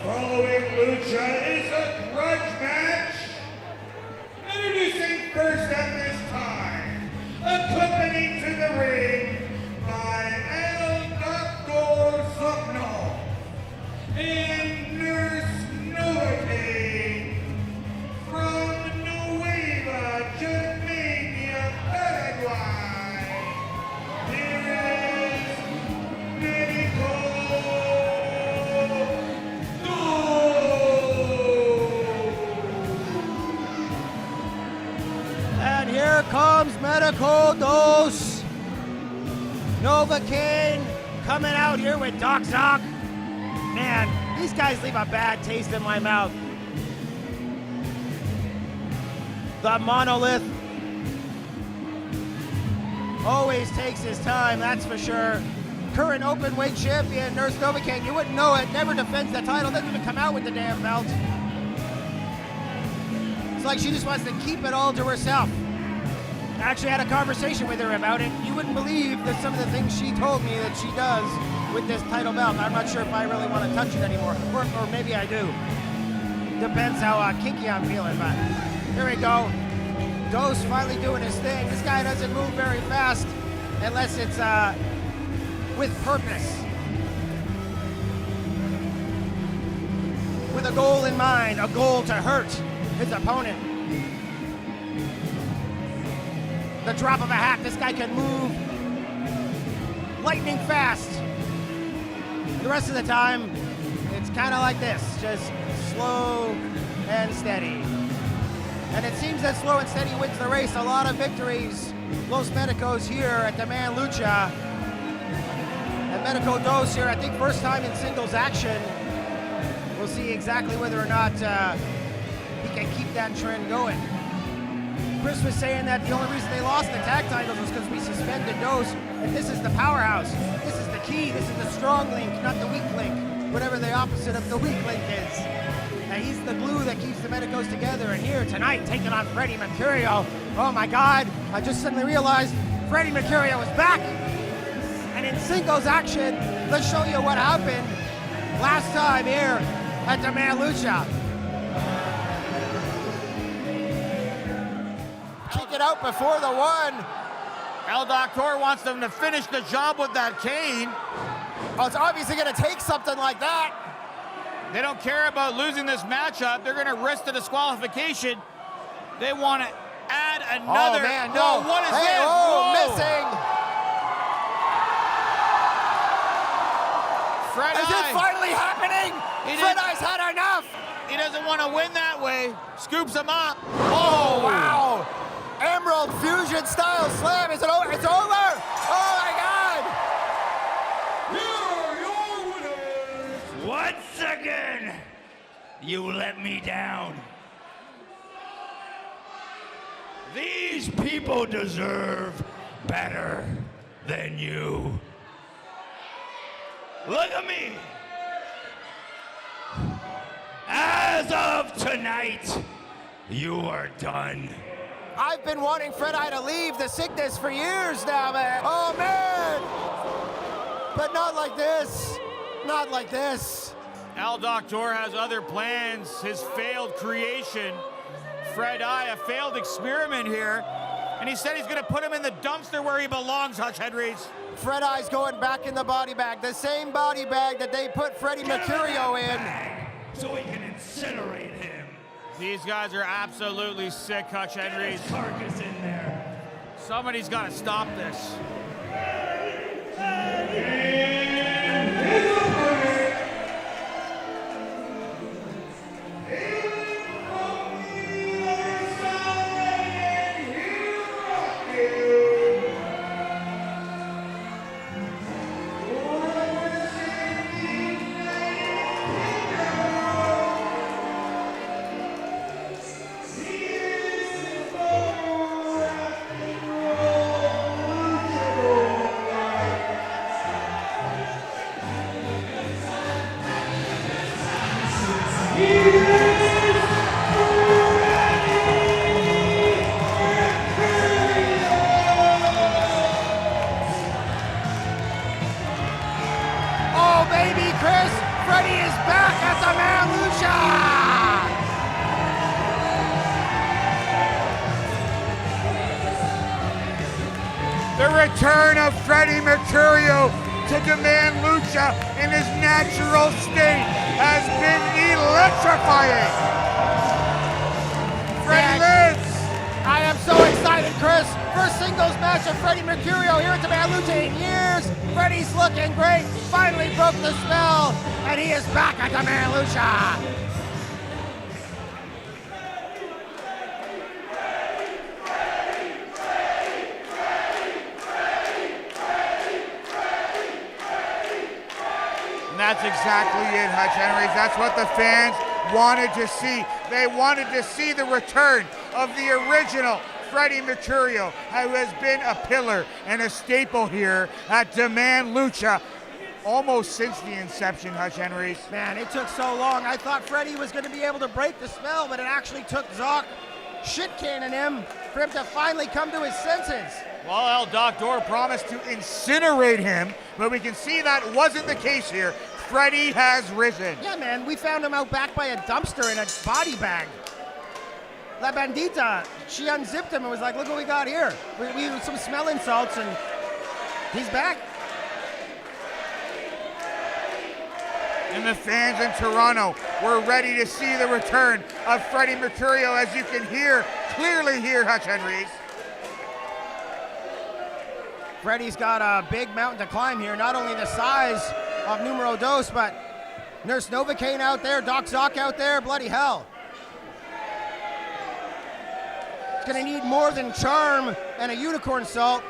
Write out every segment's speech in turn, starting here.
following lucha is a grudge match. Introducing first at this time, accompanied to the ring by Doc Zok and Nurse Novocaine from Nueva Jamaica, Paraguay. Here is Medical. And here comes Medical Dose. Novocaine coming out here with Doc Zok. Man, these guys leave a bad taste in my mouth. The Monolith always takes his time, that's for sure. Current open weight champion, Nurse Novocaine, you wouldn't know it, never defends the title, doesn't even come out with the damn belt. It's like she just wants to keep it all to herself. I actually had a conversation with her about it. You wouldn't believe that some of the things she told me that she does with this title belt. I'm not sure if I really want to touch it anymore, or maybe I do. Depends how kinky I'm feeling, but here we go. Dose finally doing his thing. This guy doesn't move very fast unless it's with purpose. With a goal in mind, a goal to hurt his opponent. The drop of a hat, this guy can move lightning fast. The rest of the time, it's kind of like this, just slow and steady. And it seems that slow and steady wins the race. A lot of victories. Los Medicos here at Demand Lucha. And Medical Dose here, I think first time in singles action. We'll see exactly whether or not he can keep that trend going. Chris was saying that the only reason they lost the tag titles was because we suspended Dose. And this is the powerhouse. This is the key. This is the strong link, not the weak link. Whatever the opposite of the weak link is. And he's the glue that keeps the Medicos together. And here tonight, taking on Freddie Mercurio. Oh my God, I just suddenly realized Freddie Mercurio is back. And in singles action, let's show you what happened last time here at Demand Lucha. Kick it out before the one. El Doctor wants them to finish the job with that cane. Oh, it's obviously gonna take something like that. They don't care about losing this matchup. They're gonna risk the disqualification. They want to add another. Oh man, no. Whoa, what is hey, this? Oh, Whoa. missing. Fred Is it finally happening? Fred Eye's had enough. He doesn't want to win that way. Scoops him up. Oh, wow. Emerald Fusion style slam. Is it over? It's over. Oh my God. Here are your winners. Once again, you let me down. These people deserve better than you. Look at me. As of tonight, you are done. I've been wanting Fred Eye to leave the sickness for years now, man. Oh man. But not like this. Not like this. El Doctor has other plans. His failed creation. Fred Eye, a failed experiment here. And he said he's going to put him in the dumpster where he belongs, Hutch Henrys. Fred Eye's going back in the body bag. The same body bag that they put Freddie Mercurio in. So we can incinerate him. These guys are absolutely sick, Hutch Henrys. Carcass in there. Somebody's got to stop this. Oh, baby, Chris, Freddie is back at the man. Demand Lucha! The return of Freddie Mercurio to Demand Lucha in his natural state has been electrifying. Freddie lives. I am so excited, Chris. First singles match of Freddie Mercurio here at Demand Lucha in years. Freddie's looking great. Finally broke the spell, and he is back at Demand Lucha. And that's exactly it, Hutch Henrys. That's what the fans wanted to see. They wanted to see the return of the original Freddie Mercurio, who has been a pillar and a staple here at Demand Lucha almost since the inception, Hutch Henrys. Man, it took so long. I thought Freddie was going to be able to break the spell, but it actually took Zok shit-canning him for him to finally come to his senses. Well, El Doctor promised to incinerate him, but we can see that wasn't the case here. Freddie has risen. Yeah, man, we found him out back by a dumpster in a body bag. La Bandita, she unzipped him and was like, look what we got here. We used some smelling salts and he's back. And the fans in Toronto were ready to see the return of Freddie Mercurio, as you can hear, clearly hear, Hutch Henrys. Freddie's got a big mountain to climb here, not only the size of Numero Dos, but Nurse Novocaine out there, Doc Zok out there, bloody hell. It's gonna need more than charm and a unicorn salt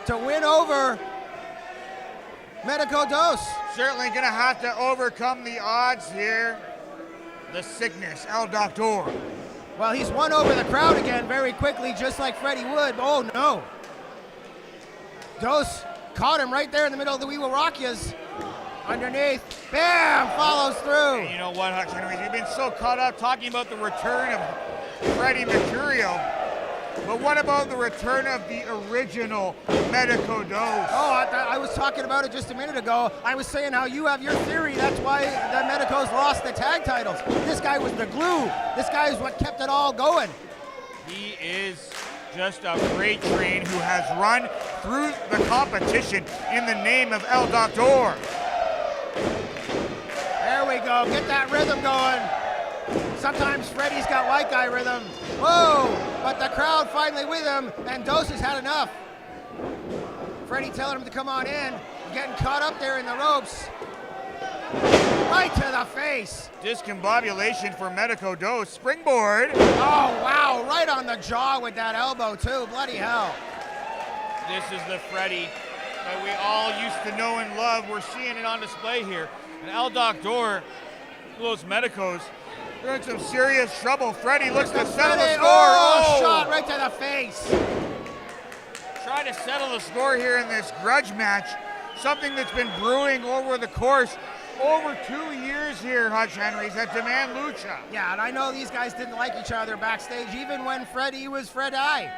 to win over Medico Dos. Certainly gonna have to overcome the odds here. The sickness, El Doctor. Well, he's won over the crowd again very quickly, just like Freddie would. Oh no. Dos caught him right there in the middle of the We Will Rock Yas. Underneath, bam, follows through. And you know what, Hutch Henrys, we've been so caught up talking about the return of Freddie Mercurio, but what about the return of the original Medico Dos? Oh, I was talking about it just a minute ago. I was saying how you have your theory. That's why the Medicos lost the tag titles. This guy was the glue. This guy is what kept it all going. He is just a freight train who has run through the competition in the name of El Doctor. There we go. Get that rhythm going. Sometimes Freddie's got white guy rhythm. Whoa! But the crowd finally with him, and Dos has had enough. Freddie telling him to come on in, getting caught up there in the ropes. Right to the face. Discombobulation for Medico Dos. Springboard. Oh, wow. Right on the jaw with that elbow, too. Bloody hell. This is the Freddie that we all used to know and love. We're seeing it on display here. And El Doctor, those Medicos, they're in some serious trouble. Freddie looks to settle the score. Oh, shot right to the face. Trying to settle the score here in this grudge match. Something that's been brewing over the course over 2 years here, Hutch Henrys, at Demand Lucha. Yeah, and I know these guys didn't like each other backstage, even when Freddie was Fred-I.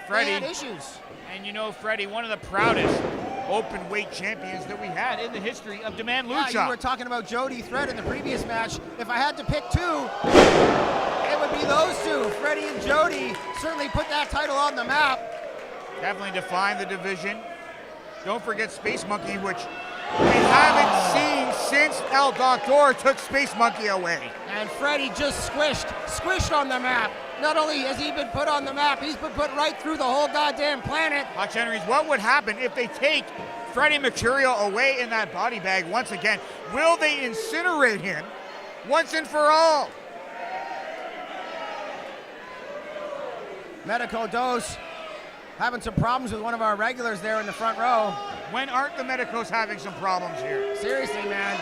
Freddie They had issues. And you know, Freddie, one of the proudest open weight champions that we had in the history of Demand Lucha. Yeah, you were talking about Jody Thread in the previous match. If I had to pick two, it would be those two. Freddie and Jody certainly put that title on the map. Definitely defined the division. Don't forget Space Monkey, which we haven't seen since El Doctor took Space Monkey away. And Freddie just squished on the map. Not only has he been put on the map, he's been put right through the whole goddamn planet. Hutch Henrys, what would happen if they take Freddie Mercurio away in that body bag once again? Will they incinerate him once and for all? Medico Dos having some problems with one of our regulars there in the front row. When aren't the Medicos having some problems here? Seriously, man.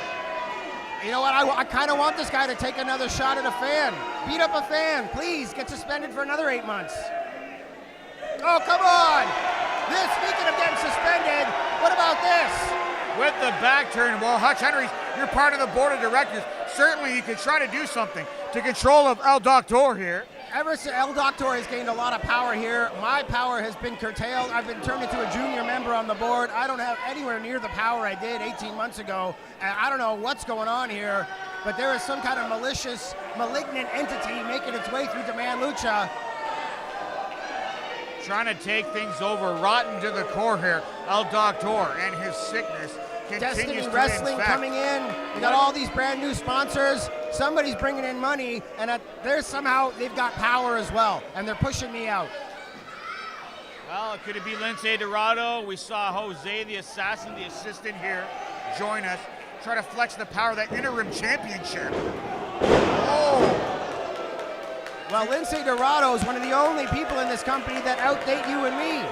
You know what? I kind of want this guy to take another shot at a fan. Beat up a fan. Please get suspended for another 8 months. Oh, come on. This, speaking of getting suspended, what about this? With the back turn, well, Hutch Henrys, you're part of the board of directors. Certainly you could try to do something to control of El Doctor here. Ever since El Doctor has gained a lot of power here, my power has been curtailed. I've been turned into a junior member on the board. I don't have anywhere near the power I did 18 months ago. And I don't know what's going on here. but there is some kind of malicious, malignant entity making its way through Demand Lucha. Trying to take things over, rotten to the core here. El Doctor and his sickness continues Destiny to Wrestling infect. coming in. We got all these brand new sponsors. Somebody's bringing in money, and they've got power as well, and they're pushing me out. Well, could it be Lince Dorado? We saw Jose, the assassin, the assistant here, Join us. Try to flex the power of that interim championship. Oh! Well, Lince Dorado is one of the only people in this company that outdate you and me.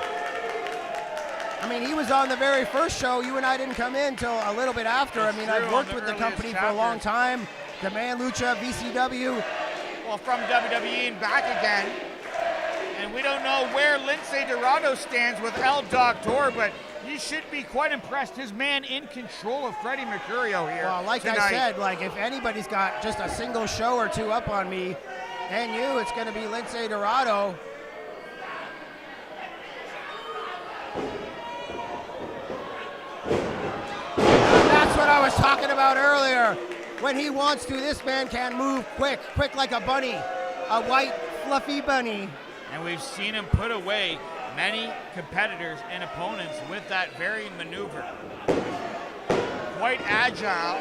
I mean, he was on the very first show. You and I didn't come in till a little bit after. I mean, I've worked with the company for a long time. Demand Lucha, VCW. Well, from WWE and back again. And we don't know where Lince Dorado stands with El Doctor, but you should be quite impressed. His man in control of Freddie Mercurio here. Well, like tonight. I said, like if anybody's got just a single show or two up on me and you, it's going to be Lince Dorado. That's what I was talking about earlier. When he wants to, this man can move quick like a bunny, a white fluffy bunny. and we've seen him put away many competitors and opponents with that very maneuver. Quite agile,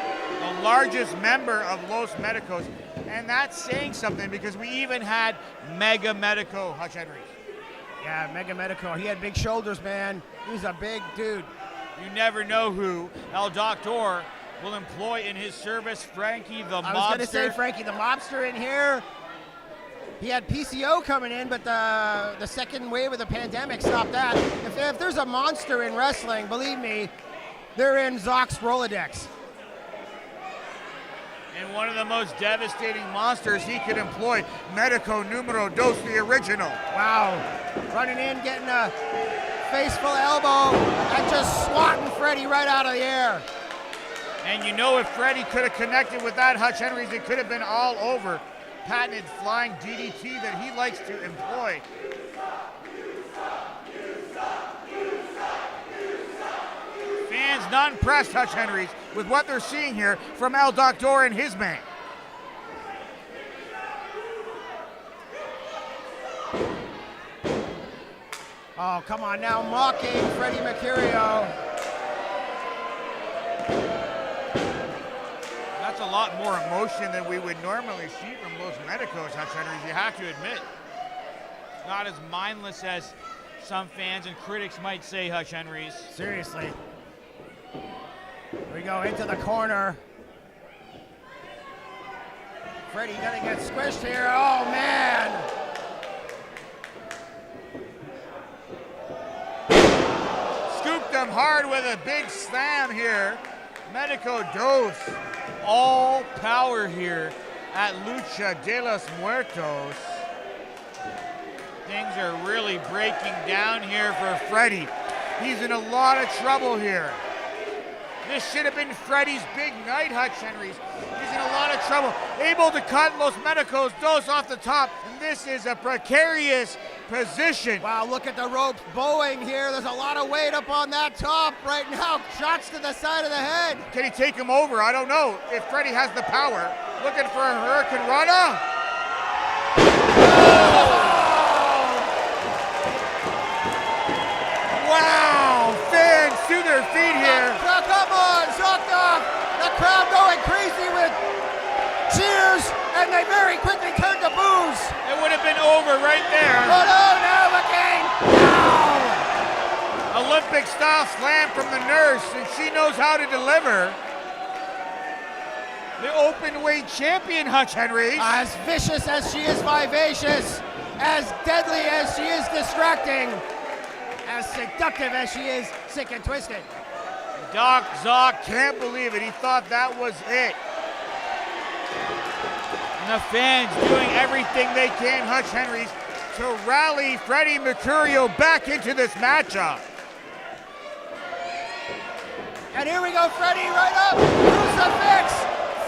the largest member of Los Medicos, and that's saying something because we even had Mega Medico Hutch Henry. Yeah, Mega Medico. He had big shoulders, man. He's a big dude. You never know who El Doctor will employ in his service. Frankie the Mobster. I was going to say Frankie the Mobster in here. He had PCO coming in, but the second wave of the pandemic stopped that. If there's a monster in wrestling, believe me, they're in Zok's Rolodex. And one of the most devastating Monsters he could employ, Medico Numero Dos, the original. Wow. Running in, getting a face-full elbow, and just swatting Freddie right out of the air. And you know if Freddie could have connected with that Hutch Henry's, it could have been all over. Patented flying DDT that he likes to employ. Fans not impressed, Hutch Henry's, with what they're seeing here from El Doctor and his man. Oh, come on now, mocking Freddie Mercurio. That's a lot more emotion than we would normally see from Los Medicos, Hutch Henry's, you have to admit. not as mindless as some fans and critics might say, Hutch Henry's. Seriously. Here we go into the corner. Freddie gonna get squished here. Oh man. Scooped him hard with a big slam here. Medico Dos. All power here at Lucha de los Muertos. Things are really breaking down here for Freddie. He's in a lot of trouble here. This should have been Freddie's big night, Hutch Henry's. He's in a lot of trouble. Able to cut Los Medicos Dos off the top. And this is a precarious position. Wow, look at the ropes bowing here. There's a lot of weight up on that top right now. Shots to the side of the head. Can he take him over? I don't know if Freddie has the power. Looking for a Hurricane Rana. Wow, fans to their feet here. Come on, Zok. The crowd going crazy with cheers, and they very quickly turned to boos. It would have been over right there. But oh no, again. No. Olympic style slam from the nurse, and she knows how to deliver. The open weight champion, Hutch Henry. As vicious as she is vivacious, as deadly as she is distracting, as seductive as she is sick and twisted. Doc Zok can't believe it. He thought that was it. And the fans doing everything they can, Hutch Henry's, to rally Freddie Mercurio back into this matchup. And here we go, Freddie right up, crucifix,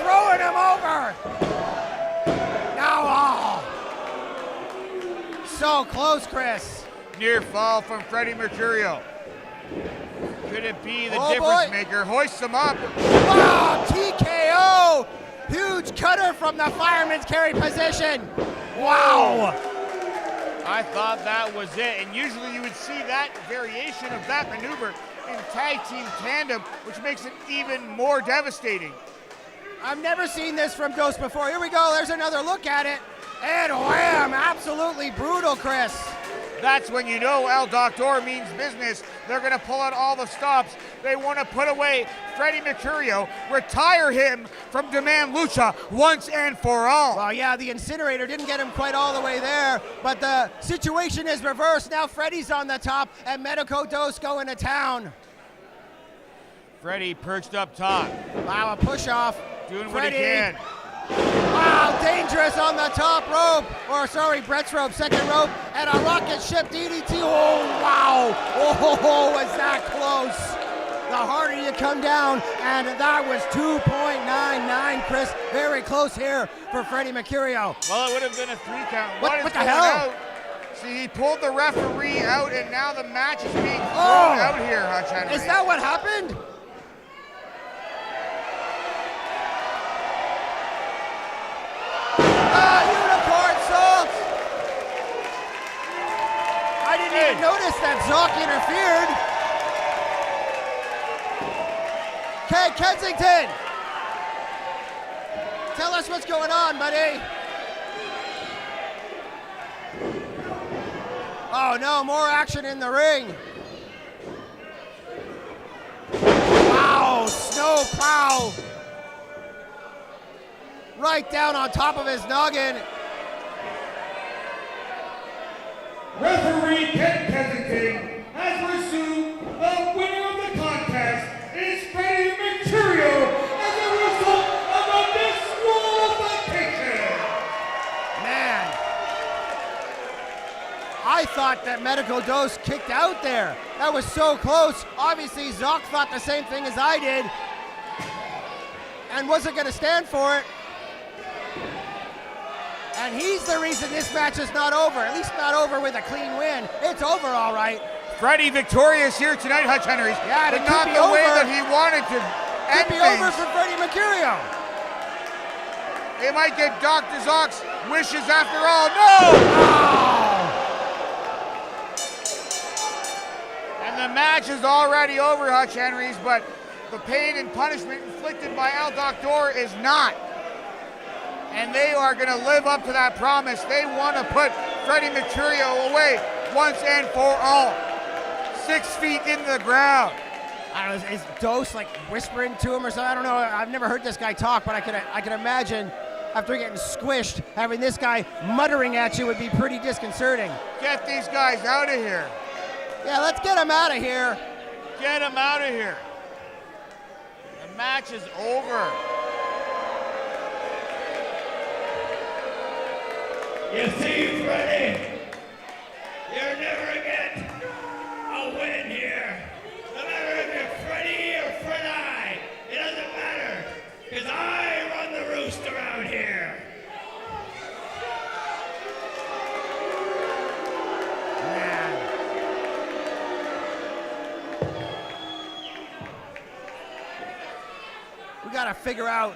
throwing him over. Now, oh. So close, Chris. Near fall from Freddie Mercurio. Could it be the Oh, difference boy. maker? Hoists him up. Wow, TKO. Huge cutter from the fireman's carry position. Wow. I thought that was it, and usually you would see that variation of that maneuver in tag team tandem, which makes it even more devastating. I've never seen this from Dos before. Here we go, there's another look at it. And wham, absolutely brutal, Chris. That's when you know El Doctor means business. They're going to pull out all the stops. They want to put away Freddie Mercurio, retire him from Demand Lucha once and for all. Well, yeah, the incinerator didn't get him quite all the way there, but the situation is reversed. Now Freddie's on the top, and Medico Dos going to town. Freddie perched up top. Wow, a push off. Doing Freddie. what he can. Wow, dangerous on the top rope. Or sorry, Brett's rope, second rope, and a rocket ship DDT. Oh, wow. Oh, was that close. The harder you come down, and that was 2.99, Chris. Very close here for Freddie Mercurio. Well, it would have been a 3 count. What is the going hell? out? See, he pulled the referee out, and now the match is being thrown out here, Hutch Henry. Is that what happened? Unicorn salt! I didn't even notice that Zok interfered. Okay, Kensington! Tell us what's going on, buddy. Oh no, more action in the ring. Wow, snow plow. Right down on top of his noggin. Referee Ken Kensington has resumed the winner of the contest is Freddie Mercurio as a result of a disqualification. Man, I thought that Medico Dos kicked out there. That was so close. Obviously, Zok thought the same thing as I did and wasn't going to stand for it. And he's the reason this match is not over, at least not over with a clean win. It's over all right. Freddie victorious here tonight, Hutch Henry. Yeah, but it not could be the way over. that he wanted to end Could be things. over for Freddie Mercurio. They might get Dr. Zok's wishes after all. No! And the match is already over, Hutch Henry's, but the pain and punishment inflicted by El Doctor is not. And they are going to live up to that promise. They want to put Freddie Mercurio away once and for all. 6 feet into the ground. I don't know, is Dos like whispering to him or something? I don't know. I've never heard this guy talk, but I can imagine after getting squished, having this guy muttering at you would be pretty disconcerting. Get these guys out of here. Yeah, let's get him out of here. Get him out of here. The match is over. You see, Freddie, you're never get a win here. No matter if you're Freddie or Freddie, it doesn't matter, because I run the roost around here. Man. We got to figure out.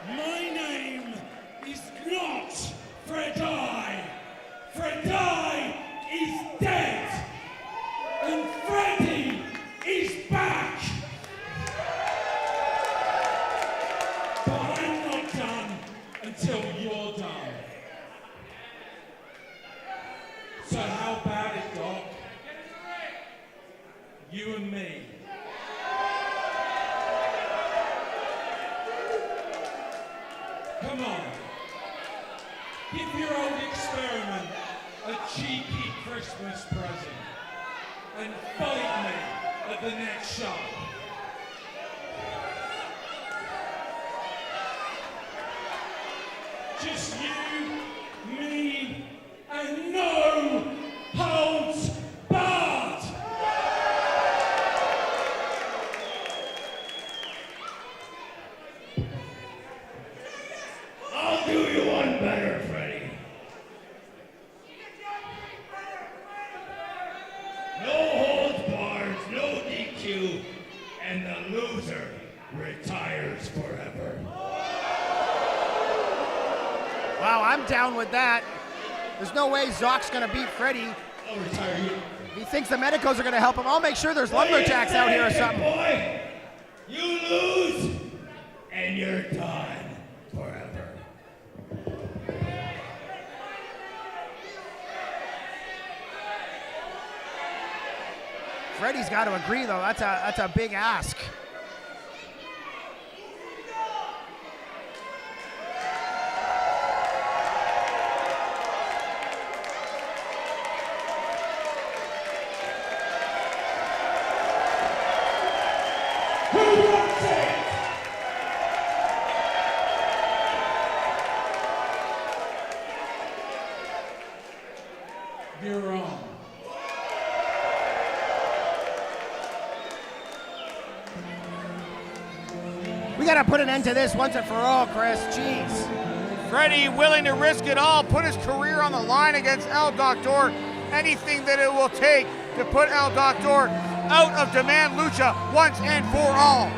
My name is not Freddie. Freddie is dead. And Freddie is back. But I'm not done until you're done. So how about it, Doc? You and me. Come on. Give your old experiment a cheeky Christmas present and fight me at the next show. Just you, me, and no holds barred. I'll do you one better, Freddie. Wow, I'm down with that. There's no way Zok's gonna beat Freddie. I'll retire you. He thinks the medicos are gonna help him. I'll make sure there's lumberjacks out here or something. Boy, you lose, and you're done forever. Freddie's got to agree though. That's a big ask. Who wants it? You're on. We got to put an end to this once and for all, Chris. Jeez. Freddie willing to risk it all, put his career on the line against El Doctor. Anything that it will take to put El Doctor out of Demand Lucha once and for all.